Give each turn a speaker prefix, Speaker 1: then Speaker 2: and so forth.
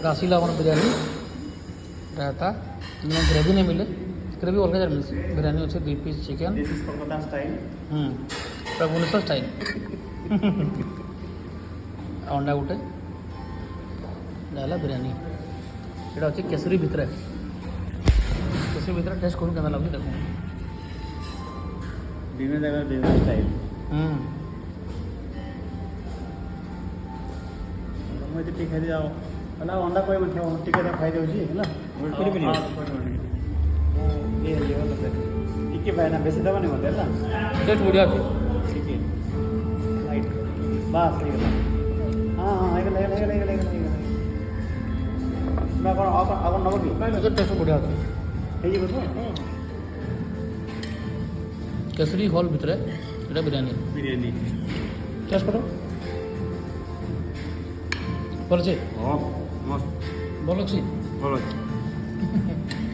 Speaker 1: ଆସିଲା ଆମର ବିରିୟାନୀ ରାୟତା ଗ୍ରେଭି नहीं मिले ग्रेଭି ଅଲଗା ଜାଗାରେ ମିଳୁଛି ବିରିୟାନୀ ଅଛି 2 piece chicken
Speaker 2: This is Kolkata style.
Speaker 1: ପୁରା ଭୁବନେଶ୍ୱର ଷ୍ଟାଇଲ୍ ଅଣ୍ଡା ଗୋଟେ ହେଲା ବିରିୟାନୀ ଏଇଟା ଅଛି କେଶରୀ ଭିତରେ ଟେଷ୍ଟ କରୁନ୍ କେନ୍ତା ଲାଗୁଛି ଦେଖୁନ୍
Speaker 2: Dinner जगह dinner style. मैं तो ठीक है जाओ ହେଲା ଅଣ୍ଡା କହିବ ଟିକେ ଖାଇ ଦେଉଛି ହେଲା ଟିକେ ଭାଇନା ବେଶୀ ଦେବାନି ମୋତେ ହେଲା
Speaker 1: ଟେଷ୍ଟ ବଢ଼ିଆ ଅଛି
Speaker 2: ଟିକେ ଲାଇଟ୍ ବାସ୍ ହେଇଗଲା ହଁ ହଁ ହେଇଗଲା ହେଇଗଲା ହେଇଗଲା ହେଇଗଲା ହେଇଗଲା ତୁମେ କ'ଣ ଆଉ କ'ଣ ନେବ କି
Speaker 1: ଟେଷ୍ଟ ବଢ଼ିଆ ଅଛି
Speaker 2: ହେଇଯିବ ତ
Speaker 1: କେଶରୀ ହଲ୍ ଭିତରେ ଏଇଟା ବିରିୟାନୀ
Speaker 2: ବିରିୟାନୀ
Speaker 1: ଟେଷ୍ଟ କର ଭଲ ଅଛି
Speaker 2: ହଁ ମସ୍ତ
Speaker 1: ଭଲ ଅଛି
Speaker 2: ଭଲ ଅଛି